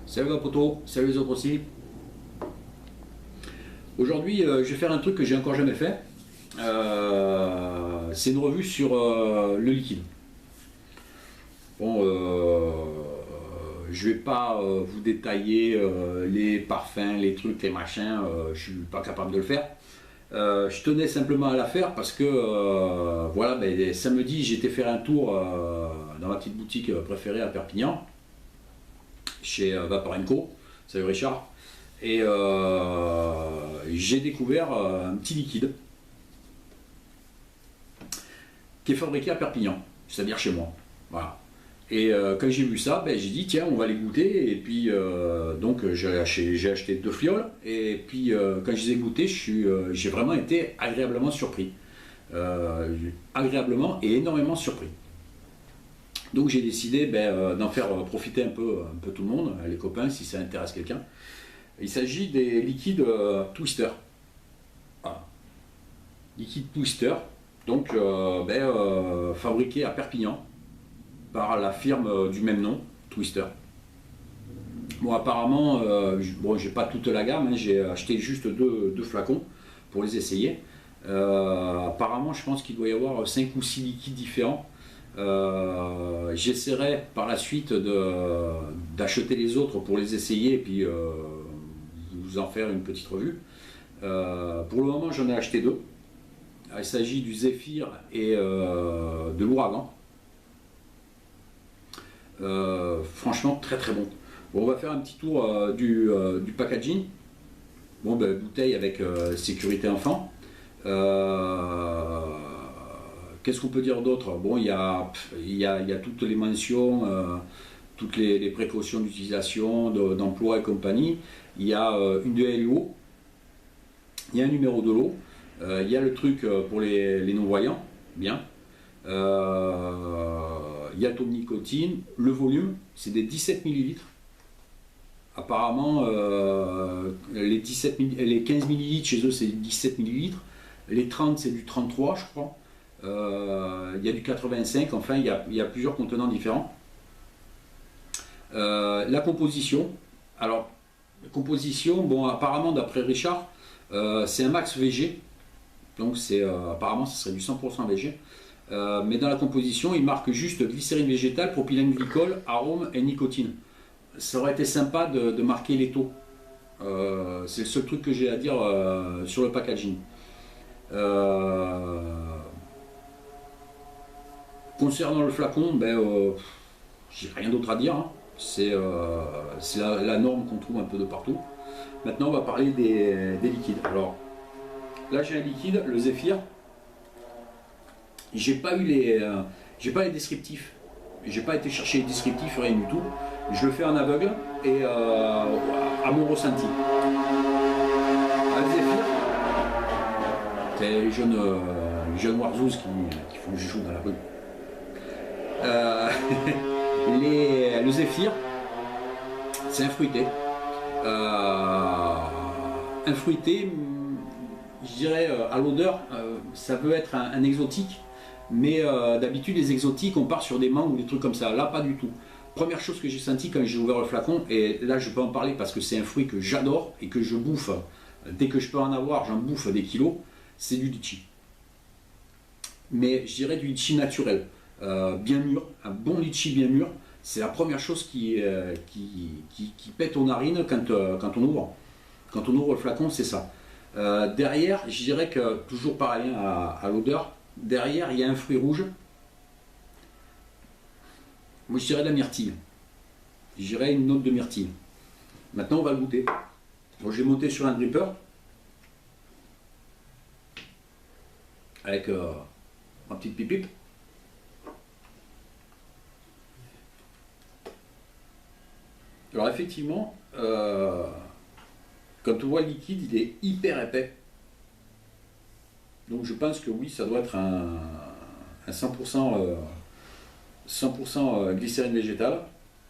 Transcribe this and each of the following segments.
Salut les potos, salut les autres aussi. Aujourd'hui, je vais faire un truc que j'ai encore jamais fait. C'est une revue sur le liquide. Bon, je vais pas vous détailler les parfums, les trucs, les machins. Je suis pas capable de le faire. Je tenais simplement à la faire parce que voilà, ben, samedi j'étais faire un tour dans ma petite boutique préférée à Perpignan, chez Vapor & Co, salut Richard, et j'ai découvert un petit liquide qui est fabriqué à Perpignan, c'est-à-dire chez moi. Voilà. Et quand j'ai vu ça, ben, j'ai dit tiens, on va les goûter. Et puis donc j'ai acheté 2 fioles. Et puis quand je les ai goûtés, j'ai vraiment été agréablement surpris. Agréablement et énormément surpris. Donc j'ai décidé d'en faire profiter un peu tout le monde, les copains, si ça intéresse quelqu'un. Il s'agit des liquides Twister. Voilà. Liquide Twister, donc fabriqué à Perpignan par la firme du même nom, Twister. Bon, apparemment, j'ai pas toute la gamme, hein, j'ai acheté juste deux flacons pour les essayer. Apparemment, je pense qu'il doit y avoir 5 ou 6 liquides différents. J'essaierai par la suite d'acheter les autres pour les essayer et puis vous en faire une petite revue. Pour le moment, j'en ai acheté 2. Il s'agit du Zéphyr et de l'Ouragan. Franchement très très bon. Bon, on va faire un petit tour du packaging. Bon, bouteille avec sécurité enfant. Qu'est-ce qu'on peut dire d'autre? Bon, il y a toutes les mentions, toutes les précautions d'utilisation, d'emploi et compagnie. Il y a une DLO, il y a un numéro de l'eau, il y a le truc pour les non-voyants, bien. Il y a le taux de nicotine, le volume, c'est des 17 ml. Apparemment, les 15 ml chez eux, c'est 17 ml. Les 30, c'est du 33, je crois. Il y a du 85, enfin, il y a plusieurs contenants différents. La composition, alors, composition, bon, apparemment, d'après Richard, c'est un max VG. Donc, apparemment, ce serait du 100% VG. Mais dans la composition, il marque juste glycérine végétale, propylène glycol, arôme et nicotine. Ça aurait été sympa de marquer les taux. C'est le seul truc que j'ai à dire sur le packaging. Concernant le flacon, j'ai rien d'autre à dire. Hein. C'est la norme qu'on trouve un peu de partout. Maintenant, on va parler des liquides. Alors, là, j'ai un liquide, le Zéphyr. J'ai pas les descriptifs. J'ai pas été chercher les descriptifs, rien du tout. Je le fais en aveugle et à mon ressenti. Le Zéphyr, c'est les jeunes warzouz qui font le joujou dans la rue. Le Zéphyr, c'est un fruité. Un fruité, je dirais à l'odeur, ça peut être un exotique. Mais d'habitude les exotiques on part sur des mangues ou des trucs comme ça, là pas du tout. Première chose que j'ai senti quand j'ai ouvert le flacon, et là je peux en parler parce que c'est un fruit que j'adore et que je bouffe, dès que je peux en avoir j'en bouffe des kilos, c'est du litchi. Mais je dirais du litchi naturel, bien mûr, un bon litchi bien mûr, c'est la première chose qui pète aux narines quand on ouvre le flacon, c'est ça. Derrière, je dirais que, toujours pareil à l'odeur, derrière, il y a un fruit rouge. Moi, je dirais de la myrtille. Je dirais une note de myrtille. Maintenant, on va le goûter. Bon, je vais monter sur un dripper. Avec ma petite pipipe. Alors, effectivement, quand on voit le liquide, il est hyper épais. Donc je pense que oui, ça doit être un 100%, 100% glycérine végétale.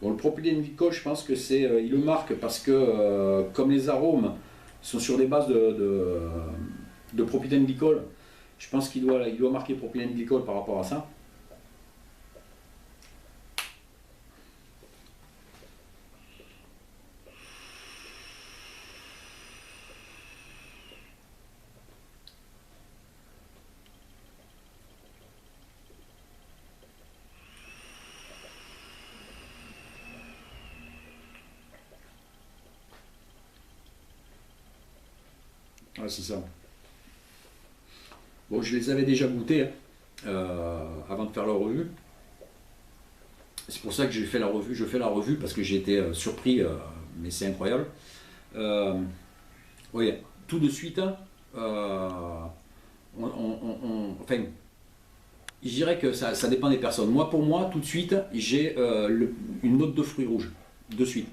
Bon, le propylène glycol, je pense que il le marque parce que comme les arômes sont sur des bases de propylène glycol, je pense qu'il doit marquer propylène glycol par rapport à ça. Ouais, c'est ça. Bon, je les avais déjà goûtés avant de faire la revue. C'est pour ça que j'ai fait la revue. Je fais la revue parce que j'ai été surpris, mais c'est incroyable. Oui, tout de suite, enfin, je dirais que ça dépend des personnes. Moi, pour moi, tout de suite, j'ai une note de fruits rouges, de suite.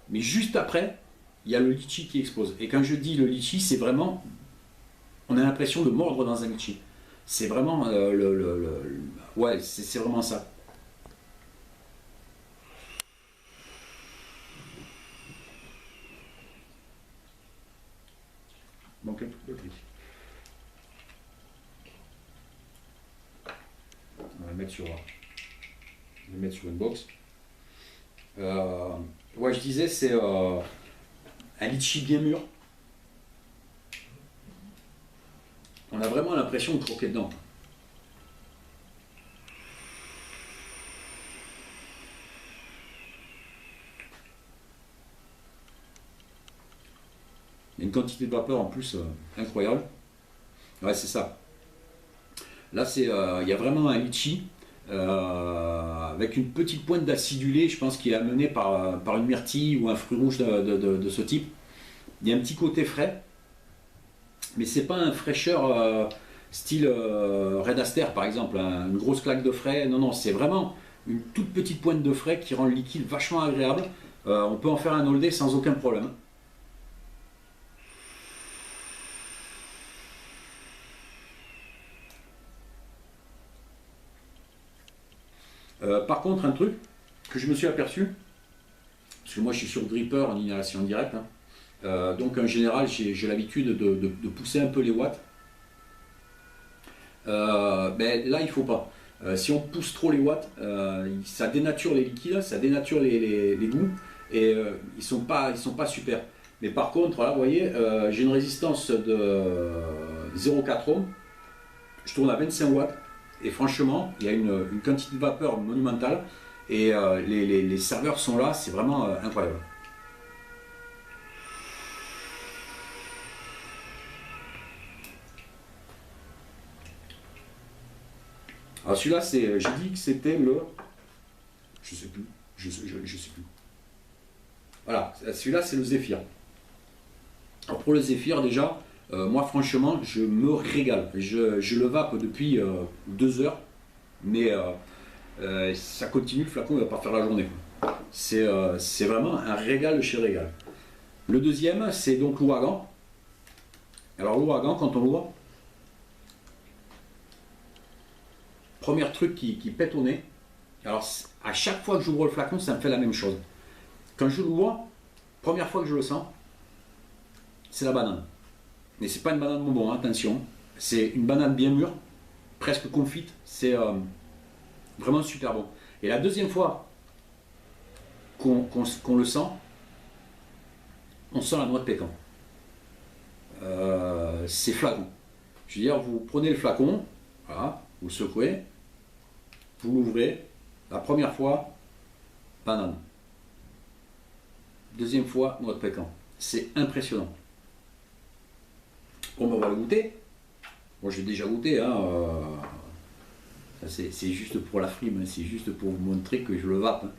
Mais juste après, il y a le litchi qui explose. Et quand je dis le litchi, c'est vraiment, on a l'impression de mordre dans un litchi. C'est vraiment ouais, c'est vraiment ça. Donc un peu de truc. On va le mettre sur une box. Ouais, je disais, c'est un litchi bien mûr. On a vraiment l'impression de croquer dedans. Il y a une quantité de vapeur en plus incroyable. Ouais, c'est ça. Là, il y a vraiment un litchi avec une petite pointe d'acidulé, je pense, qui est amené par une myrtille ou un fruit rouge de ce type. Il y a un petit côté frais, mais c'est pas un fraîcheur style Red Aster par exemple, hein, une grosse claque de frais. Non, non, c'est vraiment une toute petite pointe de frais qui rend le liquide vachement agréable. On peut en faire un all day sans aucun problème. Par contre, un truc que je me suis aperçu, parce que moi je suis sur dripper en inhalation directe, hein, donc en général j'ai l'habitude de pousser un peu les watts. Ben, là il faut pas. Si on pousse trop les watts, ça dénature les liquides, ça dénature les goûts et ils sont pas super. Mais par contre, là vous voyez, j'ai une résistance de 0,4 ohms, je tourne à 25 watts. Et franchement, il y a une quantité de vapeur monumentale et les serveurs sont là, c'est vraiment incroyable. Alors celui-là, j'ai dit que c'était le... Je sais plus, je sais plus. Voilà, celui-là c'est le Zéphyr. Alors pour le Zéphyr déjà, moi franchement, je me régale. Je le vape depuis 2 heures, mais ça continue, le flacon ne va pas faire la journée. C'est vraiment un régal chez régal. Le deuxième, c'est donc l'Ouragan. Alors l'Ouragan, quand on l'ouvre, premier truc qui pète au nez. Alors à chaque fois que j'ouvre le flacon, ça me fait la même chose. Quand je l'ouvre, première fois que je le sens, c'est la banane. Mais c'est pas une banane bonbon, hein, attention. C'est une banane bien mûre, presque confite. C'est vraiment super bon. Et la deuxième fois qu'on le sent, on sent la noix de pécan. C'est flagrant. Je veux dire, vous prenez le flacon, voilà, vous le secouez, vous l'ouvrez, la première fois, banane. Deuxième fois, noix de pécan. C'est impressionnant. Bon, ben, on va le goûter. Moi, j'ai déjà goûté. Hein, c'est juste pour la frime, hein, c'est juste pour vous montrer que je le vape. Hein.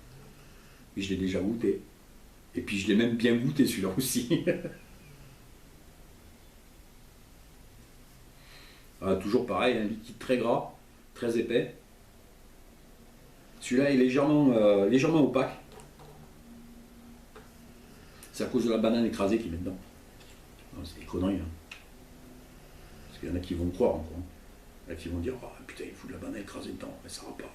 Et je l'ai déjà goûté. Et puis, je l'ai même bien goûté celui-là aussi. Toujours pareil, un liquide très gras, très épais. Celui-là est légèrement opaque. C'est à cause de la banane écrasée qu'il met dedans. C'est des conneries. Hein. Parce qu'il y en a qui vont croire encore. Il y en a qui vont dire oh, putain, il fout de la banane écrasée dedans. Mais ça va pas.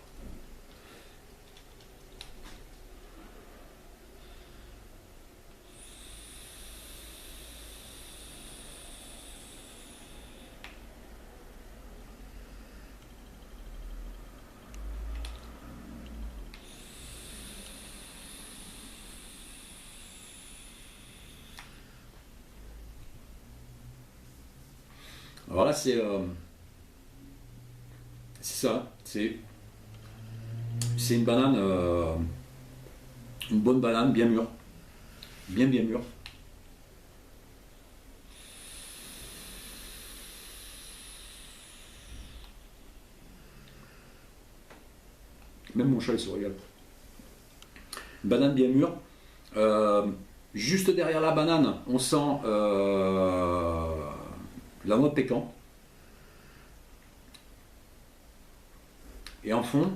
Alors là, c'est ça. C'est une banane, une bonne banane bien mûre. Bien mûre. Même mon chat il se régale. Une banane bien mûre. Juste derrière la banane, on sent la noix de pécan. Et en fond,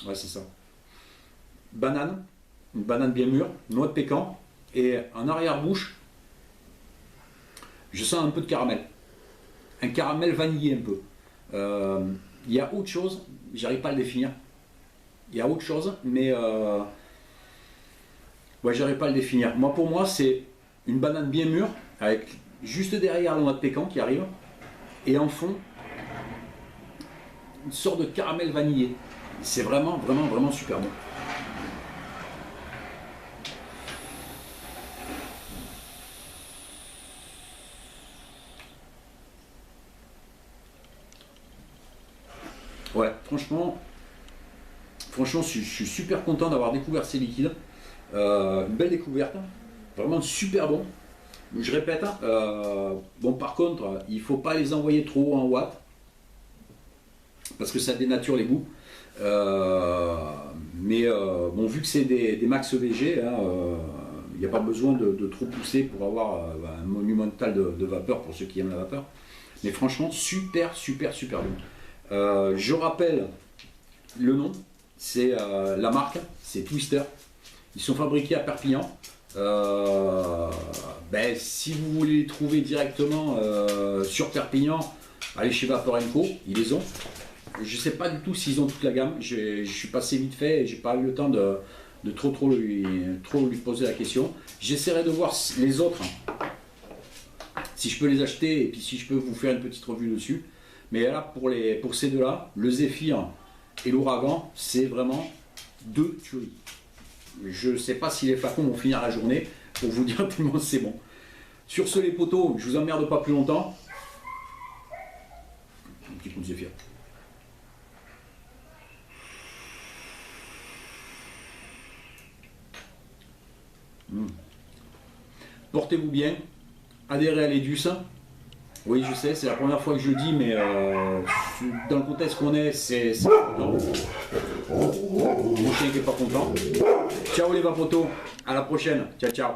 ouais, c'est ça. Banane, une banane bien mûre, noix de pécan, et en arrière-bouche, je sens un peu de caramel. Un caramel vanillé un peu. Il y a autre chose, j'arrive pas à le définir. Il y a autre chose, mais ouais, j'arrive pas à le définir. Moi, pour moi, c'est une banane bien mûre, avec juste derrière la noix de pécan qui arrive, et en fond, une sorte de caramel vanillé. C'est vraiment, vraiment, vraiment super bon. Ouais, franchement, je suis super content d'avoir découvert ces liquides. Une belle découverte, vraiment super bon. Je répète, bon par contre, il ne faut pas les envoyer trop haut en watts, parce que ça dénature les goûts. Mais bon, vu que c'est des max VG, hein, il n'y a pas besoin de trop pousser pour avoir un monumental de vapeur pour ceux qui aiment la vapeur. Mais franchement, super, super, super bon. Je rappelle le nom, c'est la marque, c'est Twister. Ils sont fabriqués à Perpignan. Si vous voulez les trouver directement sur Perpignan, allez chez Vapeur & Co, ils les ont. Je ne sais pas du tout s'ils ont toute la gamme. Je suis passé vite fait et j'ai pas eu le temps de trop lui poser la question. J'essaierai de voir les autres, si je peux les acheter et puis si je peux vous faire une petite revue dessus. Mais là, pour ces deux-là, le Zéphyr et l'Ouragan, c'est vraiment deux tueries. Je ne sais pas si les flacons vont finir la journée pour vous dire tellement c'est bon. Sur ce, les potos, je vous emmerde pas plus longtemps. Un petit coup de Zéphyr. Portez-vous bien, adhérez à l'Edus. Oui, je sais, c'est la première fois que je le dis, mais dans le contexte qu'on est, c'est important. Mon chien qui n'est pas content. Ciao les vapotos, à la prochaine. Ciao, ciao.